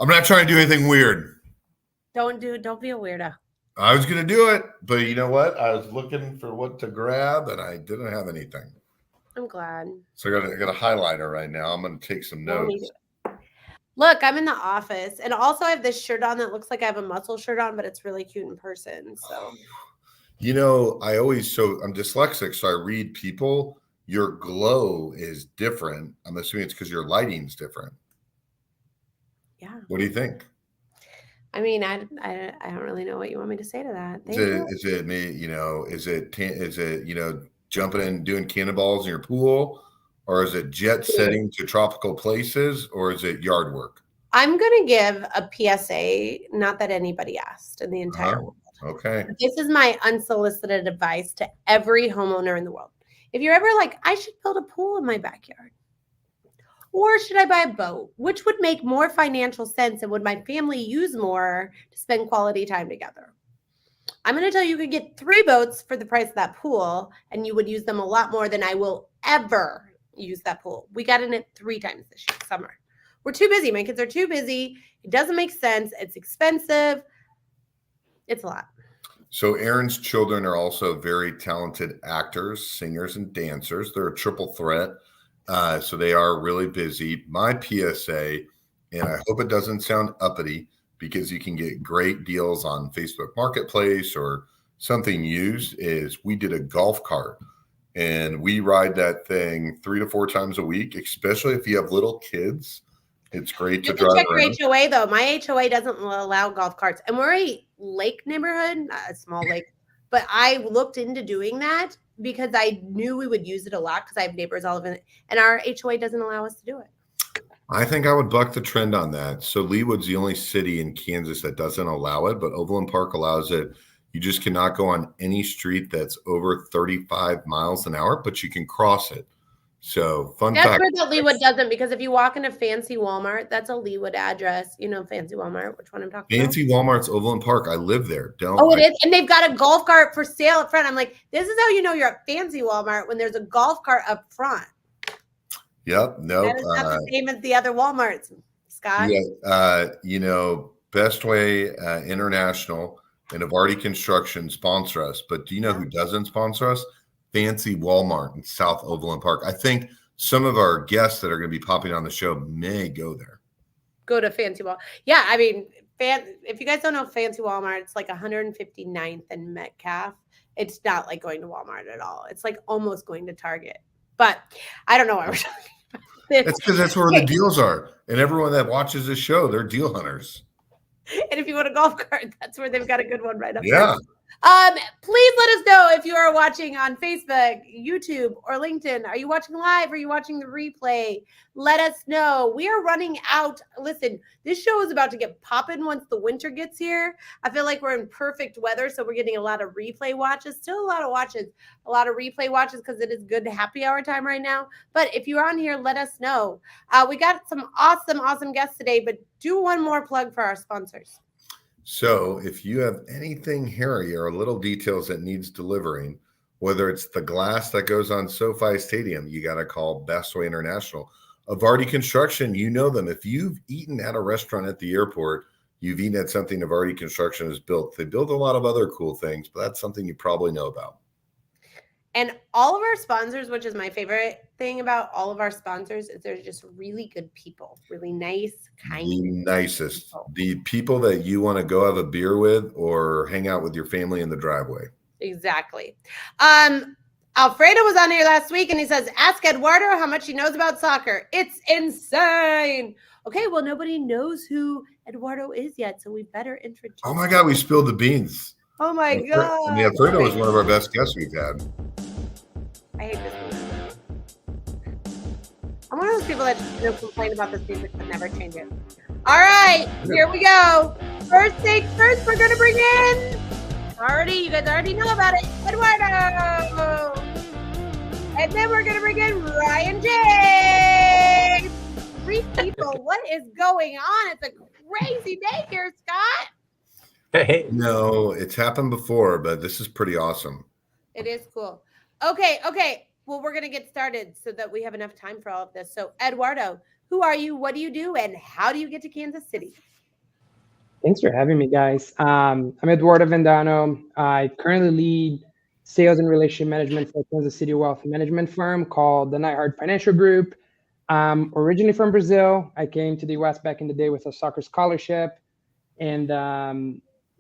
I'm not trying to do anything weird. Don't be a weirdo. I was going to do it, but you know what? I was looking for what to grab, and I didn't have anything. I'm glad. So I got a highlighter right now. I'm going to take some notes. Look, I'm in the office, and also I have this shirt on that looks like I have a muscle shirt on, but it's really cute in person. So, you know, I'm dyslexic, so I read people. Your glow is different. I'm assuming it's because your lighting's different. Yeah. What do you think? I mean, I don't really know what you want me to say to that. Is it me? You know, is it jumping and doing cannonballs in your pool, or is it jet setting to tropical places, or is it yard work? I'm gonna give a PSA. Not that anybody asked in the entire world. Okay. This is my unsolicited advice to every homeowner in the world. If you're ever like, I should build a pool in my backyard. Or should I buy a boat? Which would make more financial sense and would my family use more to spend quality time together? I'm going to tell you, you could get 3 boats for the price of that pool, and you would use them a lot more than I will ever use that pool. We got in it 3 times this year, summer. We're too busy. My kids are too busy. It doesn't make sense. It's expensive. It's a lot. So Aaron's children are also very talented actors, singers, and dancers. They're a triple threat. So they are really busy. My PSA, and I hope it doesn't sound uppity, because you can get great deals on Facebook Marketplace or something used, is we did a golf cart, and we ride that thing 3 to 4 times a week, especially if you have little kids. It's great to drive around. You can check your HOA, though. My HOA doesn't allow golf carts, and we're a lake neighborhood, not a small lake, but I looked into doing that because I knew we would use it a lot because I have neighbors all over it, and our HOA doesn't allow us to do it. I think I would buck the trend on that. So Leawood's the only city in Kansas that doesn't allow it, but Overland Park allows it. You just cannot go on any street that's over 35 miles an hour, but you can cross it. So fun fact. That's where the Leawood doesn't, because if you walk into Fancy Walmart, that's a Leawood address. You know Fancy Walmart, which one I'm talking about? Fancy Walmart's Overland Park. I live there. It is? And they've got a golf cart for sale up front. I'm like, this is how you know you're at Fancy Walmart, when there's a golf cart up front. Yep. Nope. That is not the same as the other Walmarts, Scott. Yeah. Bestway International and Evardy Construction sponsor us. But do you know who doesn't sponsor us? Fancy Walmart in South Overland Park. I think some of our guests that are going to be popping on the show may go there. Go to Fancy Walmart. Yeah, I mean, if you guys don't know Fancy Walmart, it's like 159th and Metcalf. It's not like going to Walmart at all. It's like almost going to Target. But I don't know why we're talking about this. That's because that's where the deals are. And everyone that watches this show, they're deal hunters. And if you want a golf cart, that's where they've got a good one right up there. Please let us know if you are watching on Facebook, YouTube, or LinkedIn. Are you watching live? Are you watching the replay? Let us know. We are running out. Listen, this show is about to get popping once the winter gets here. I feel like we're in perfect weather, so we're getting a lot of replay watches. Still a lot of watches, a lot of replay watches, because it is good happy hour time right now. But if you're on here, let us know. We got some awesome guests today, but do one more plug for our sponsors. So if you have anything hairy or little details that needs delivering, whether it's the glass that goes on SoFi Stadium, you got to call Bestway International. Evardy Construction, you know them. If you've eaten at a restaurant at the airport, you've eaten at something Evardy Construction has built. They build a lot of other cool things, but that's something you probably know about. And all of our sponsors, which is my favorite thing about all of our sponsors, is they're just really good people, really nice, kind. The nicest. People. The people that you want to go have a beer with or hang out with your family in the driveway. Exactly. Alfredo was on here last week, and he says, ask Eduardo how much he knows about soccer. It's insane. Okay, well, nobody knows who Eduardo is yet, so we better introduce. Oh my God, we spilled the beans. Oh my God. And the Alfredo was one of our best guests we've had. I hate this music. I'm one of those people that complain about this music but never change it. All right, here we go. First things first, we're gonna bring in you guys already know about it, Eduardo. And then we're gonna bring in Ryan J. 3 people. What is going on? It's a crazy day here, Scott. Hey. No, it's happened before, but this is pretty awesome. It is cool. Okay. Well, we're going to get started so that we have enough time for all of this. So, Eduardo, who are you? What do you do? And how do you get to Kansas City? Thanks for having me, guys. I'm Eduardo Avendano. I currently lead sales and relationship management for a Kansas City wealth management firm called the Neihart Financial Group. I'm originally from Brazil. I came to the US back in the day with a soccer scholarship. And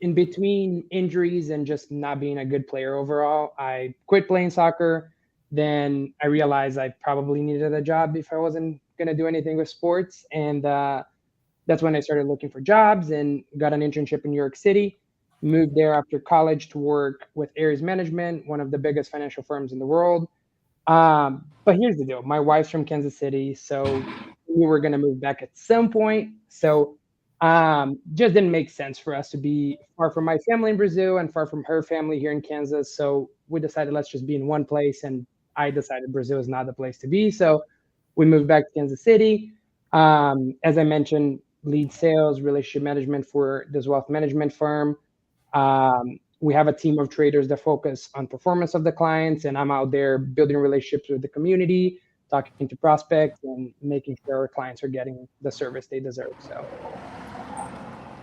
in between injuries and just not being a good player overall, I quit playing soccer. Then I realized I probably needed a job if I wasn't going to do anything with sports. And that's when I started looking for jobs and got an internship in New York City. Moved there after college to work with Ares Management, one of the biggest financial firms in the world. But here's the deal. My wife's from Kansas City, so we were going to move back at some point. So just didn't make sense for us to be far from my family in Brazil and far from her family here in Kansas. So we decided let's just be in one place. And I decided Brazil is not the place to be. So we moved back to Kansas City. As I mentioned, lead sales, relationship management for this wealth management firm. We have a team of traders that focus on performance of the clients, and I'm out there building relationships with the community, talking to prospects, and making sure our clients are getting the service they deserve. So,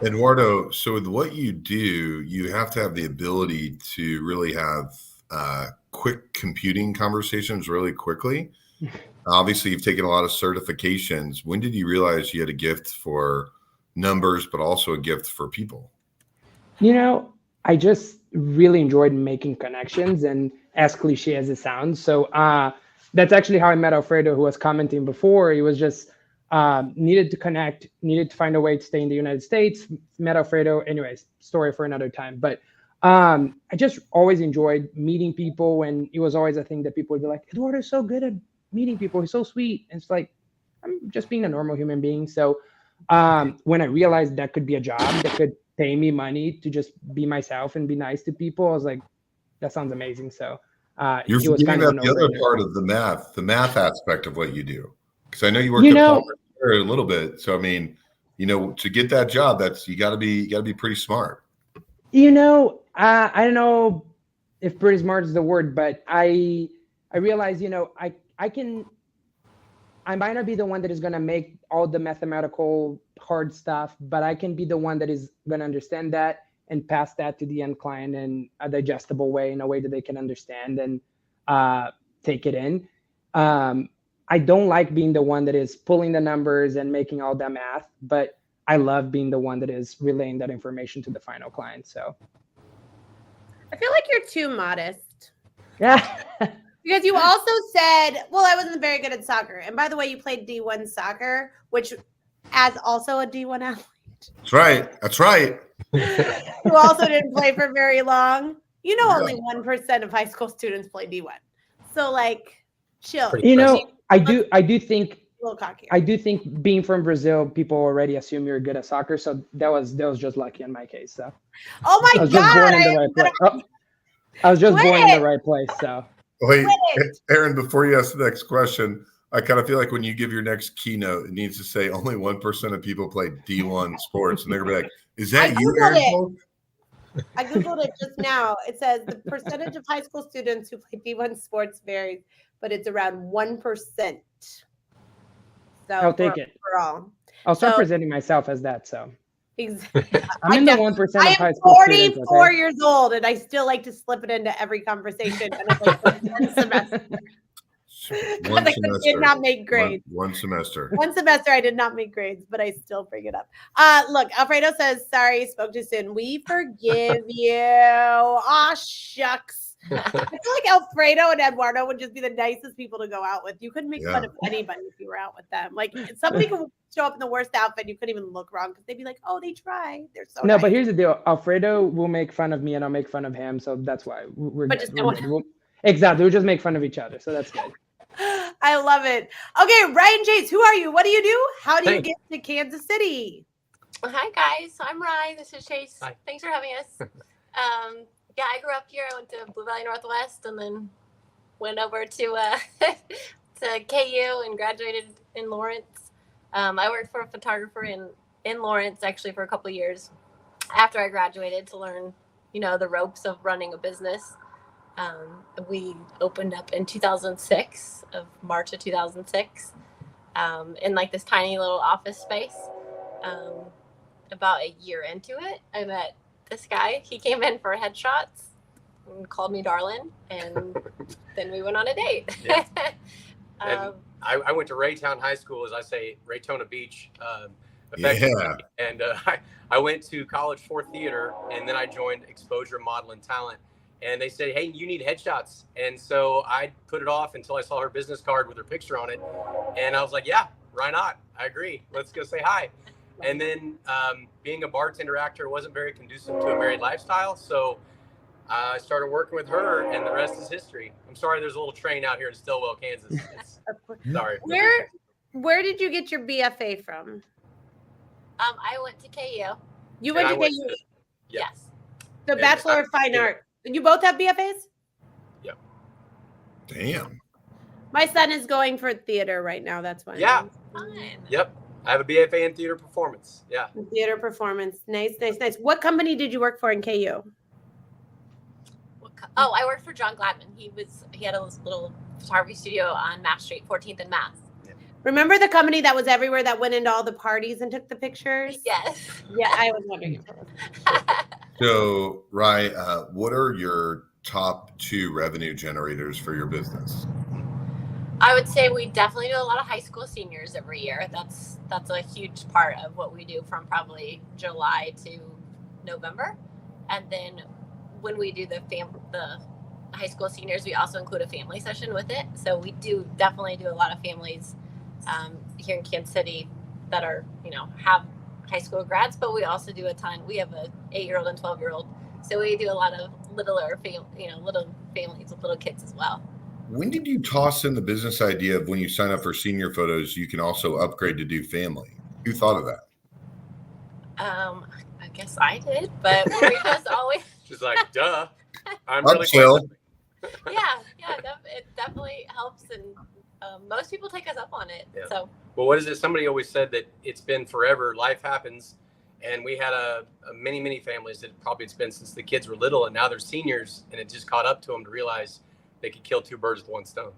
Eduardo, so with what you do, you have to have the ability to really have quick computing conversations really quickly. Obviously, you've taken a lot of certifications. When did you realize you had a gift for numbers, but also a gift for people? I just really enjoyed making connections, and as cliche as it sounds. So that's actually how I met Alfredo, who was commenting before. He was just needed to connect, needed to find a way to stay in the United States. Met Alfredo. Anyways, story for another time. But I just always enjoyed meeting people, and it was always a thing that people would be like, Eduardo's so good at meeting people. He's so sweet. And it's like, I'm just being a normal human being. So when I realized that could be a job that could pay me money to just be myself and be nice to people, I was like, that sounds amazing. So you're forgetting about the other part of the math aspect of what you do. Because I know you worked at Palmer a little bit. So I mean, to get that job, you gotta be pretty smart. I don't know if pretty smart is the word, but I realize, I might not be the one that is going to make all the mathematical hard stuff, but I can be the one that is going to understand that and pass that to the end client in a digestible way, in a way that they can understand and take it in. I don't like being the one that is pulling the numbers and making all that math, but I love being the one that is relaying that information to the final client. So I feel like you're too modest. Yeah. Because you also said, well, I wasn't very good at soccer. And by the way, you played D1 soccer, which as also a D1 athlete. That's right. Who also didn't play for very long. Only 1% of high school students play D1. So chill. I do think a little cocky. I do think being from Brazil, people already assume you're good at soccer. So that was just lucky in my case. So oh my God. I was just born in the right place. So wait, Aaron, before you ask the next question, I kind of feel like when you give your next keynote, it needs to say only 1% of people play D1 sports. And they're going to be like, is that you, Aaron? I Googled it just now. It says the percentage of high school students who play D1 sports varies, but it's around 1%. So I'll take it. I'll start presenting myself as that. So exactly. I'm in the 1% of high school students. I'm 44 years old, and I still like to slip it into every conversation. And it's like one semester. One semester. I did not make grades. One semester. One semester I did not make grades, but I still bring it up. Look, Alfredo says, sorry, spoke too soon. We forgive you. Aw, shucks. I feel like Alfredo and Eduardo would just be the nicest people to go out with. You couldn't make fun of anybody if you were out with them. Like somebody could show up in the worst outfit, you couldn't even look wrong because they'd be like, "Oh, they try. They're so No, nice." but here's the deal. Alfredo will make fun of me and I'll make fun of him. So that's why we're But good. just We're good. Exactly. We'll just make fun of each other. So that's good. I love it. Okay, Ryan Chase, who are you? What do you do? How do you get to Kansas City? Hi guys, I'm Rye. This is Chase. Hi. Thanks for having us. Yeah, I grew up here. I went to Blue Valley Northwest and then went over to to KU and graduated in Lawrence. I worked for a photographer in Lawrence actually for a couple of years after I graduated to learn, the ropes of running a business. We opened up in 2006, of March of 2006, in like this tiny little office space. About a year into it, I met this guy. He came in for headshots and called me darling, and then we went on a date. Yeah. And I went to Raytown High School, as I say, Raytona Beach. And I went to college for theater, and then I joined Exposure Model and Talent. And they said, hey, you need headshots. And so I put it off until I saw her business card with her picture on it. And I was like, yeah, why not? I agree. Let's go say hi. And then being a bartender actor wasn't very conducive to a married lifestyle. So I started working with her, and the rest is history. I'm sorry, there's a little train out here in Stillwell, Kansas. Sorry. Where did you get your BFA from? I went to KU. You went to KU? Yes. The Bachelor of Fine Art. You both have BFAs? Yep. Damn. My son is going for theater right now. That's why. Yeah. Fine. Yep. I have a BFA in theater performance. Yeah. Theater performance. Nice. What company did you work for in KU? I worked for John Gladman. He had a little photography studio on Mass Street, 14th and Mass. Yeah. Remember the company that was everywhere that went into all the parties and took the pictures? Yes. Yeah, I was wondering. So, Rye, what are your top 2 revenue generators for your business? I would say we definitely do a lot of high school seniors every year. That's a huge part of what we do from probably July to November. And then when we do the high school seniors, we also include a family session with it. So we definitely do a lot of families here in Kansas City that are, have high school grads, but we also do a ton. We have a 8-year-old and 12-year-old. So we do a lot of little families with little kids as well. When did you toss in the business idea of when you sign up for senior photos, you can also upgrade to do family? Who thought of that? I guess I did, but we just always. She's like, duh. I'm Upsell. really Yeah, it definitely helps, and most people take us up on it. Yeah. So. Well, what is it? Somebody always said that it's been forever. Life happens, and we had a many families that probably it's been since the kids were little, and now they're seniors, and it just caught up to them to realize they could kill 2 birds with 1 stone.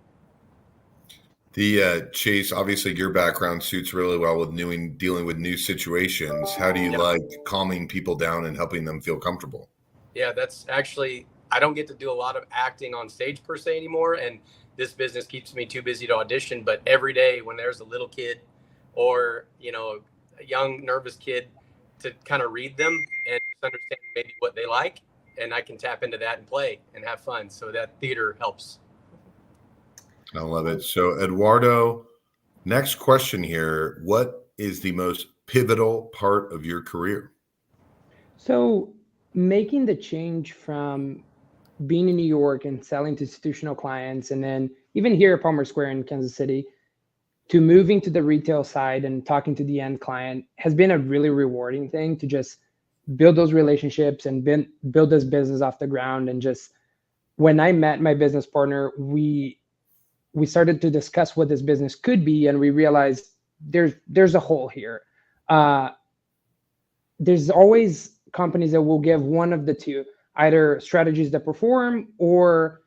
The Chase, obviously your background suits really well with dealing with new situations. How do you like calming people down and helping them feel comfortable? Yeah, that's actually, I don't get to do a lot of acting on stage per se anymore. And this business keeps me too busy to audition. But every day when there's a little kid or, a young nervous kid, to kind of read them and just understand maybe what they like. And I can tap into that and play and have fun. So that theater helps. I love it. So Eduardo, next question here. What is the most pivotal part of your career? So making the change from being in New York and selling to institutional clients, and then even here at Palmer Square in Kansas City, to moving to the retail side and talking to the end client has been a really rewarding thing to just build those relationships and build this business off the ground. And just when I met my business partner, we started to discuss what this business could be, and we realized there's a hole here. There's always companies that will give one of the two, either strategies that perform or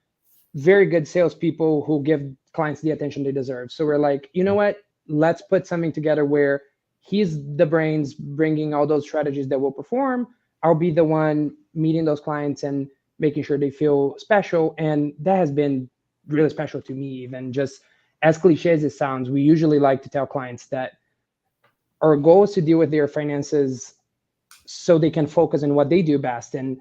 very good salespeople who give clients the attention they deserve. So we're like, you know what? Let's put something together where he's the brains bringing all those strategies that will perform. I'll be the one meeting those clients and making sure they feel special. And that has been really special to me. Even just as cliche as it sounds, we usually like to tell clients that our goal is to deal with their finances so they can focus on what they do best. And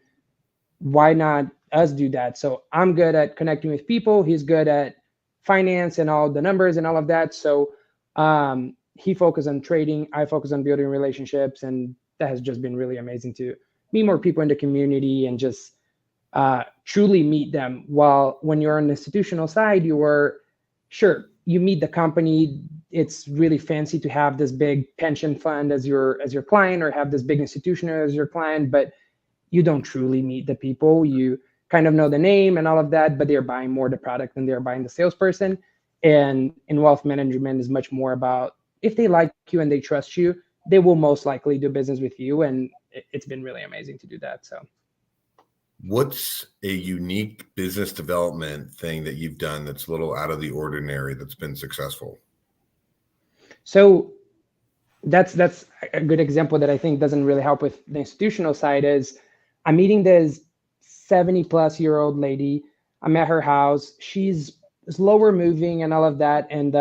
why not us do that? So I'm good at connecting with people. He's good at finance and all the numbers and all of that. So he focused on trading. I focus on building relationships. And that has just been really amazing to meet more people in the community and just truly meet them. While when you're on the institutional side, you were sure you meet the company. It's really fancy to have this big pension fund as your client, or have this big institution as your client, but you don't truly meet the people. You kind of know the name and all of that, but they're buying more the product than they're buying the salesperson. And in wealth management is much more about, if they like you and they trust you, they will most likely do business with you. And it's been really amazing to do that. So what's a unique business development thing that you've done that's a little out of the ordinary that's been successful? So that's a good example that I think doesn't really help with the institutional side. Is I'm meeting this 70-plus-year-old lady. I'm at her house. She's slower moving and all of that. And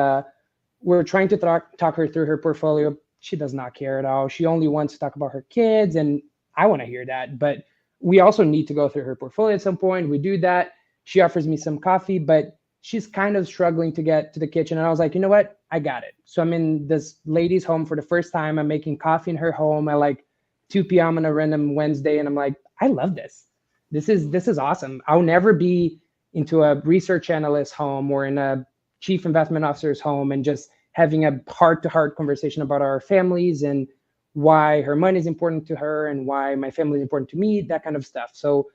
we're trying to talk her through her portfolio. She does not care at all. She only wants to talk about her kids. And I want to hear that. But we also need to go through her portfolio at some point. We do that. She offers me some coffee, but she's kind of struggling to get to the kitchen. And I was like, you know what? I got it. So I'm in this lady's home for the first time. I'm making coffee in her home at like 2 p.m. on a random Wednesday. And I'm like, I love this. This is awesome. I'll never be into a research analyst's home or in a chief investment officer's home and just having a heart-to-heart conversation about our families and why her money is important to her and why my family is important to me, that kind of stuff. So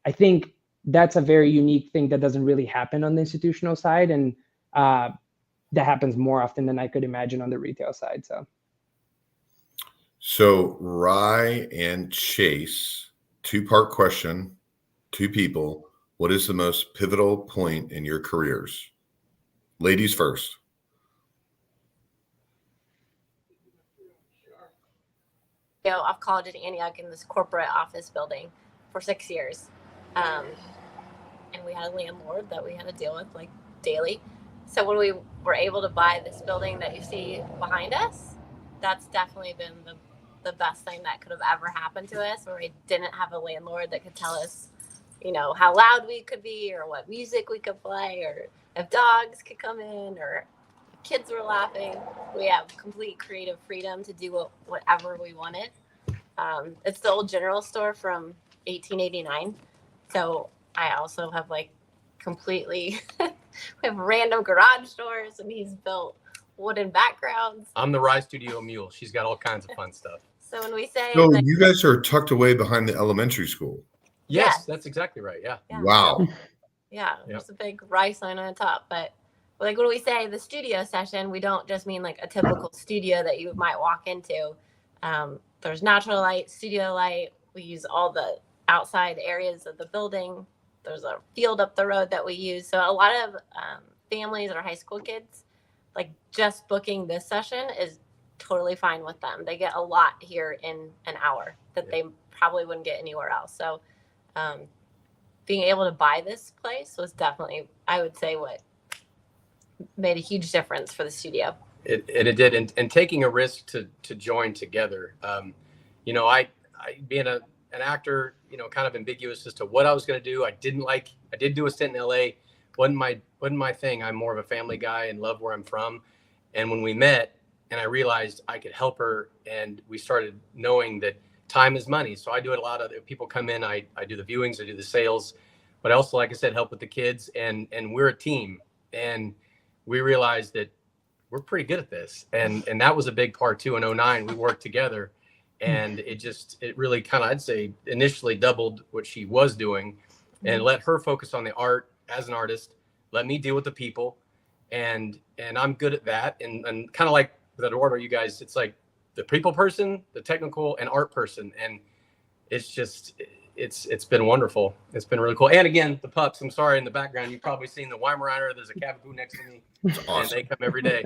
I think that's a very unique thing that doesn't really happen on the institutional side. And that happens more often than I could imagine on the retail side. So Rye and Chase, two-part question, two people. What is the most pivotal point in your careers? Ladies first. Off college at Antioch in this corporate office building for 6 years. And we had a landlord that we had to deal with like daily. So when we were able to buy this building that you see behind us, that's definitely been the best thing that could have ever happened to us, where we didn't have a landlord that could tell us, how loud we could be or what music we could play or if dogs could come in or kids were laughing. We have complete creative freedom to do whatever we wanted. It's the old general store from 1889. So I also have like completely, we have random garage doors and he's built wooden backgrounds. I'm the theRYEstudio mule. She's got all kinds of fun stuff. So when we say, so you guys are tucked away behind the elementary school. Yes, that's exactly right. Yeah. Wow. Yeah, there's a big RYE sign on the top. But like when we say the studio session, we don't just mean like a typical studio that you might walk into. There's natural light, studio light. We use all the outside areas of the building. There's a field up the road that we use. So a lot of families or high school kids, like just booking this session is totally fine with them. They get a lot here in an hour that they probably wouldn't get anywhere else. So being able to buy this place was definitely, I would say, what made a huge difference for the studio. It did. And taking a risk to join together. I being an actor, kind of ambiguous as to what I was going to do. I did do a stint in LA. Wasn't my thing. I'm more of a family guy and love where I'm from. And when we met and I realized I could help her, and we started knowing that time is money. So I do it a lot of people come in, I do the viewings, I do the sales, but I also, like I said, help with the kids, and we're a team. And we realized that we're pretty good at this. And that was a big part too. In 2009, we worked together, and it really kind of, I'd say, initially doubled what she was doing, and let her focus on the art as an artist, let me deal with the people. And I'm good at that. And kind of like with Eduardo, you guys, it's like the people person, the technical and art person. And it's been wonderful. It's been really cool. And again, the pups, I'm sorry, in the background, you've probably seen the Weimaraner. There's a Cavapoo next to me. Awesome. And they come every day.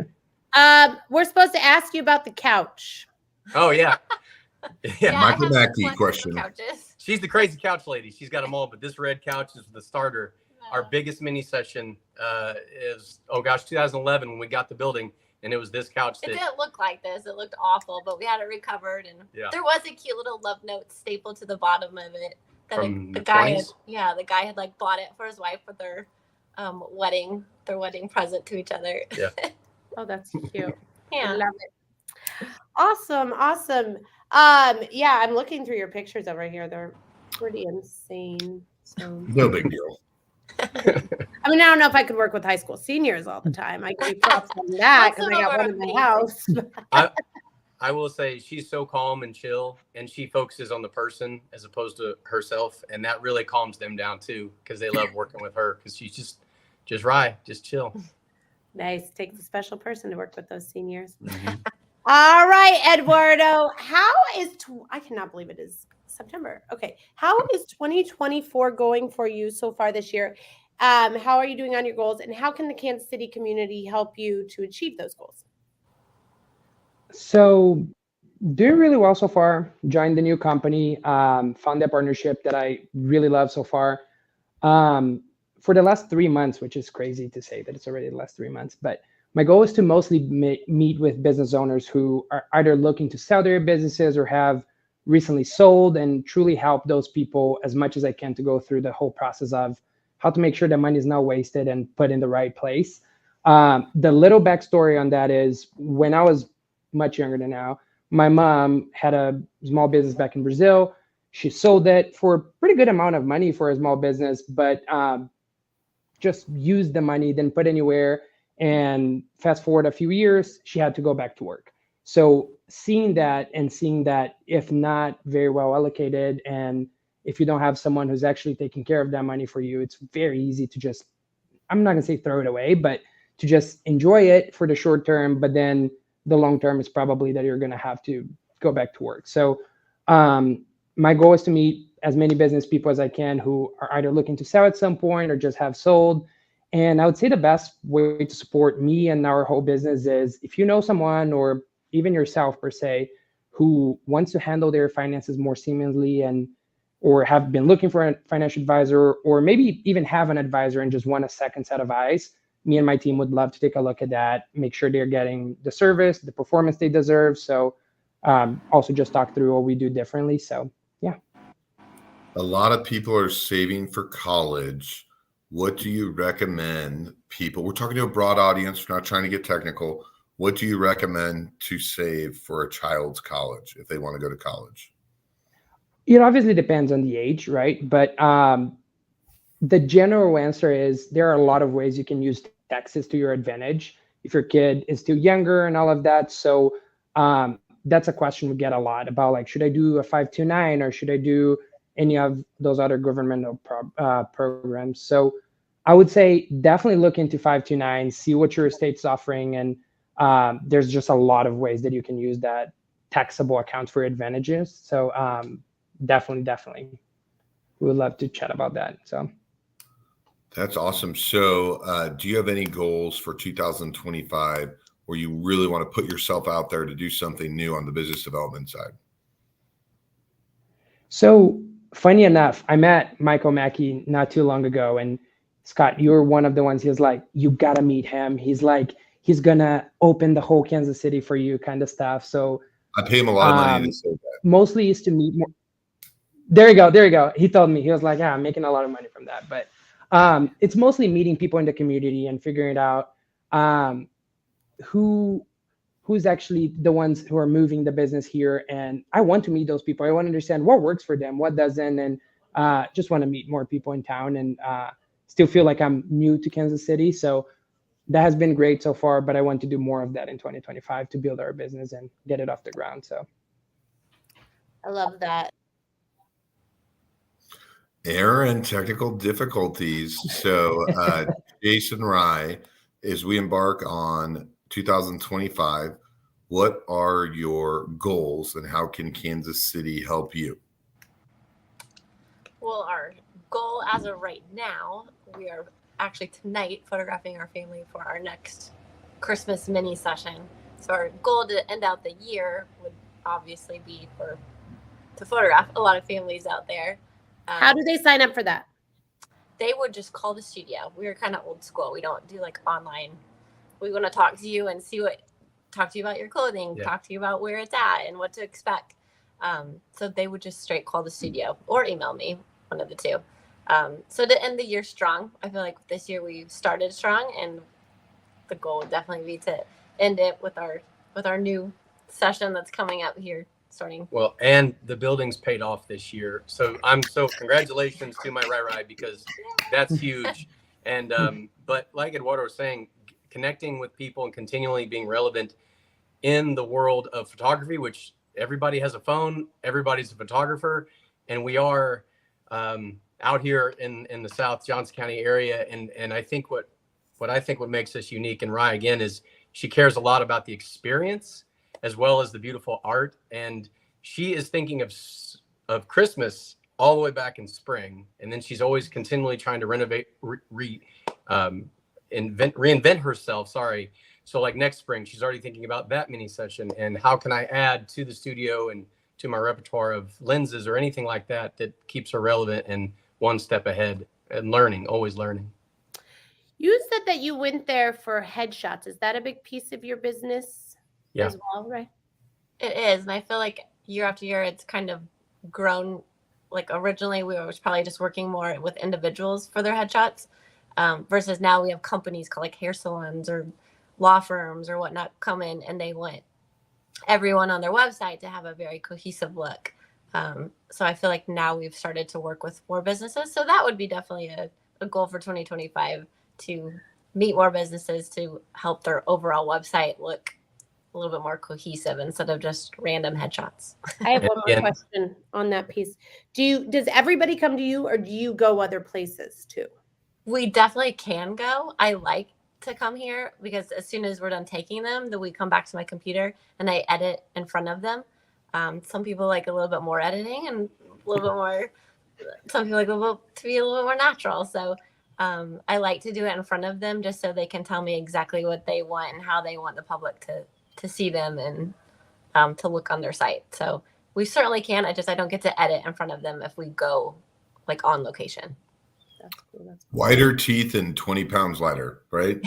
We're supposed to ask you about the couch. Oh, yeah. Michael Mackey question. She's the crazy couch lady. She's got them all, but this red couch is the starter. Our biggest mini session is, 2011 when we got the building. And it was this couch. It didn't look like this. It looked awful, but we had it recovered. And there was a cute little love note stapled to the bottom of it. From the the guy had, 20s? the guy had like bought it for his wife for their wedding present to each other. Yeah. Oh, that's cute. I Yeah. love it. Awesome. Yeah, I'm looking through your pictures over here. They're pretty insane. So No big deal. I mean, I don't know if I could work with high school seniors all the time. I give you props on that because I got one in my house. I will say she's so calm and chill, and she focuses on the person as opposed to herself, and that really calms them down too, because they love working with her because she's just just chill. Nice. Takes a special person to work with those seniors. Mm-hmm. All right, Eduardo. I cannot believe it is September. Okay. How is 2024 going for you so far this year? How are you doing on your goals, and how can the Kansas City community help you to achieve those goals? So doing really well so far. Joined the new company, found a partnership that I really love so far. For the last 3 months, which is crazy to say that it's already the last 3 months, but my goal is to mostly meet with business owners who are either looking to sell their businesses or have recently sold, and truly help those people as much as I can to go through the whole process of how to make sure that money is not wasted and put in the right place. The little backstory on that is when I was much younger than now, my mom had a small business back in Brazil. She sold it for a pretty good amount of money for a small business, but just used the money, didn't put anywhere. And fast forward a few years, she had to go back to work. So seeing that if not very well allocated, and if you don't have someone who's actually taking care of that money for you, it's very easy to just, I'm not gonna say throw it away, but to just enjoy it for the short term, but then the long term is probably that you're gonna have to go back to work. So my goal is to meet as many business people as I can who are either looking to sell at some point or just have sold. And I would say the best way to support me and our whole business is if you know someone, or even yourself per se, who wants to handle their finances more seamlessly, and or have been looking for a financial advisor, or maybe even have an advisor and just want a second set of eyes, me and my team would love to take a look at that, make sure they're getting the service, the performance they deserve. So also just talk through what we do differently. So yeah. A lot of people are saving for college. What do you recommend people? We're talking to a broad audience. We're not trying to get technical. What do you recommend to save for a child's college if they want to go to college? It obviously depends on the age, right? But the general answer is there are a lot of ways you can use taxes to your advantage if your kid is still younger and all of that. So that's a question we get a lot about, like, should I do a 529 or should I do any of those other governmental programs? So I would say definitely look into 529, see what your state's offering. And there's just a lot of ways that you can use that taxable account for advantages. So definitely. We would love to chat about that. So that's awesome. So do you have any goals for 2025 where you really want to put yourself out there to do something new on the business development side? So funny enough, I met Michael Mackey not too long ago, and Scott, you're one of the ones. He was like, you gotta meet him. He's like, he's gonna open the whole Kansas City for you, kind of stuff. So I pay him a lot of money to say that. Mostly is to meet more. There you go. He told me, he was like, yeah, I'm making a lot of money from that. But it's mostly meeting people in the community and figuring out who's actually the ones who are moving the business here. And I want to meet those people. I want to understand what works for them, what doesn't, and just want to meet more people in town, and still feel like I'm new to Kansas City. So that has been great so far, but I want to do more of that in 2025 to build our business and get it off the ground. So I love that. Error and technical difficulties. So Jason Rye, as we embark on 2025, what are your goals and how can Kansas City help you? Well, our goal as of right now, we are actually tonight photographing our family for our next Christmas mini session. So our goal to end out the year would obviously be to photograph a lot of families out there. How do they sign up for that? They would just call the studio. We are kind of old school. We don't do like online. We want to talk to you and talk to you about your clothing, talk to you about where it's at and what to expect. So they would just straight call the studio or email me. one of the two. So to end the year strong, I feel like this year we started strong, and the goal would definitely be to end it with our new session that's coming up here starting. Well, and the building's paid off this year. So congratulations to my RYE, because that's huge. And, but like Eduardo was saying, connecting with people and continually being relevant in the world of photography, which everybody has a phone, everybody's a photographer. And we are, out here in the South Johnson County area. And I think what makes us unique in RYE, again, is she cares a lot about the experience as well as the beautiful art. And she is thinking of Christmas all the way back in spring. And then she's always continually trying to renovate, reinvent herself. Sorry. So like next spring, she's already thinking about that mini session and how can I add to the studio and to my repertoire of lenses or anything like that keeps her relevant and one step ahead and learning, always learning. You said that you went there for headshots. Is that a big piece of your business as well, right? It is. And I feel like year after year, it's kind of grown. Like originally we was probably just working more with individuals for their headshots, versus now we have companies called like hair salons or law firms or whatnot come in and they want everyone on their website to have a very cohesive look. So I feel like now we've started to work with more businesses. So that would be definitely a goal for 2025, to meet more businesses to help their overall website look a little bit more cohesive instead of just random headshots. I have one more question on that piece. Does everybody come to you, or do you go other places too? We definitely can go. I like to come here because as soon as we're done taking them, then we come back to my computer and I edit in front of them. Some people like a little bit more editing and a little bit more, some people like to be a little bit more natural. So I like to do it in front of them just so they can tell me exactly what they want and how they want the public to see them and to look on their site. So we certainly can. I don't get to edit in front of them if we go like on location. That's cool. Whiter teeth and 20 pounds lighter, right?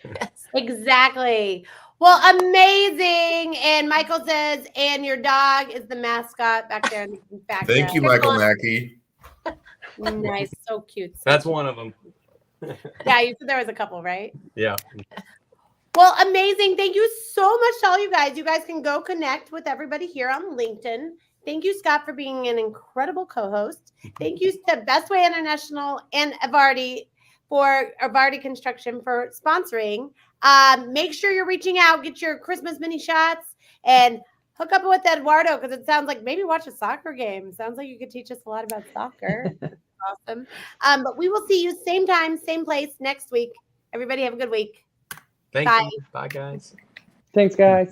Yes. Exactly. Well, amazing. And Michael says, and your dog is the mascot back there in the back. Thank you, Michael Mackey. Nice. So cute. That's one of them. Yeah, you said there was a couple, right? Yeah. Well, amazing. Thank you so much to all you guys. You guys can go connect with everybody here on LinkedIn. Thank you, Scott, for being an incredible co-host. Thank you to Bestway International and Evardy Construction for sponsoring. Make sure you're reaching out, get your Christmas mini shots, and hook up with Eduardo, because it sounds like maybe watch a soccer game. Sounds like you could teach us a lot about soccer. Awesome. But we will see you same time, same place next week. Everybody have a good week. Thank you. Bye, guys. Thanks, guys.